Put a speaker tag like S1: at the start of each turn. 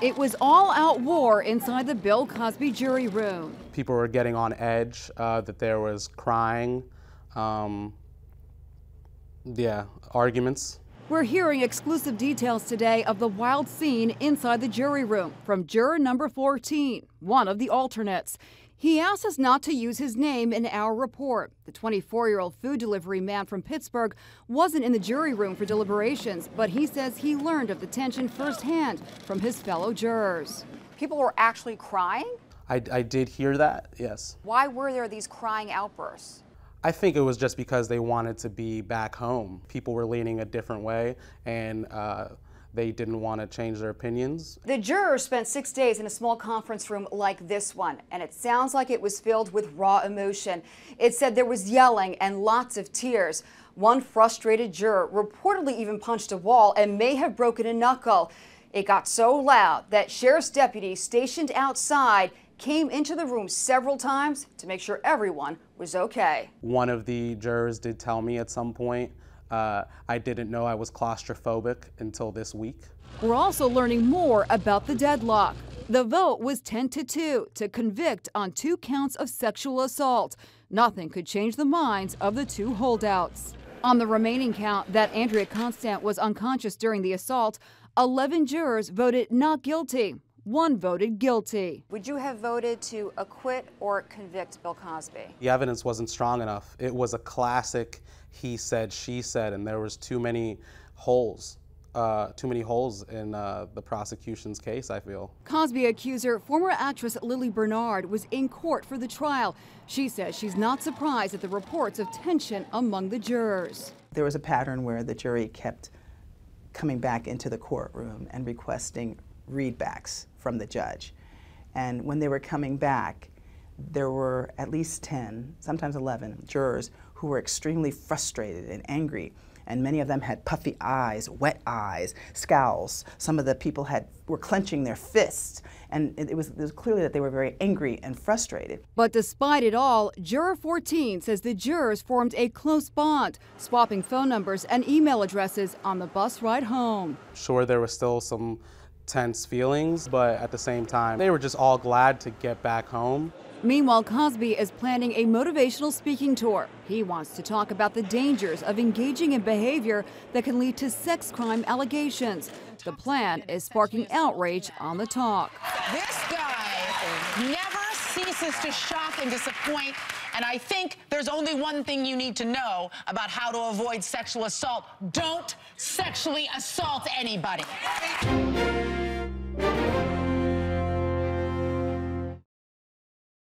S1: It was all-out war inside the Bill Cosby jury room.
S2: People were getting on edge, that there was crying, arguments.
S1: We're hearing exclusive details today of the wild scene inside the jury room from juror number 14, one of the alternates. He asked us not to use his name in our report. The 24-year-old food delivery man from Pittsburgh wasn't in the jury room for deliberations, but he says he learned of the tension firsthand from his fellow jurors.
S3: People were actually crying?
S2: I did hear that, yes.
S3: Why were there these crying outbursts?
S2: I think it was just because they wanted to be back home. People were leaning a different way, and they didn't want to change their opinions.
S3: The jurors spent 6 days in a small conference room like this one, and it sounds like it was filled with raw emotion. It said there was yelling and lots of tears. One frustrated juror reportedly even punched a wall and may have broken a knuckle. It got so loud that sheriff's deputies stationed outside came into the room several times to make sure everyone was okay.
S2: One of the jurors did tell me at some point, I didn't know I was claustrophobic until this week.
S1: We're also learning more about the deadlock. The vote was 10-2 to convict on 2 counts of sexual assault. Nothing could change the minds of the 2 holdouts. On the remaining count that Andrea Constant was unconscious during the assault, 11 jurors voted not guilty. 1 voted guilty.
S3: Would you have voted to acquit or convict Bill Cosby?
S2: The evidence wasn't strong enough. It was a classic he said, she said, and there was too many holes in the prosecution's case, I feel.
S1: Cosby accuser, former actress Lily Bernard, was in court for the trial. She says she's not surprised at the reports of tension among the jurors.
S4: There was a pattern where the jury kept coming back into the courtroom and requesting readbacks from the judge. And when they were coming back, there were at least 10, sometimes 11 jurors who were extremely frustrated and angry. And many of them had puffy eyes, wet eyes, scowls. Some of the people were clenching their fists. And it was clearly that they were very angry and frustrated.
S1: But despite it all, Juror 14 says the jurors formed a close bond, swapping phone numbers and email addresses on the bus ride home.
S2: Sure, there was still some tense feelings, but at the same time, they were just all glad to get back home.
S1: Meanwhile, Cosby is planning a motivational speaking tour. He wants to talk about the dangers of engaging in behavior that can lead to sex crime allegations. The plan is sparking outrage on the talk.
S5: This guy never ceases to shock and disappoint, and I think there's only one thing you need to know about how to avoid sexual assault. Don't sexually assault anybody.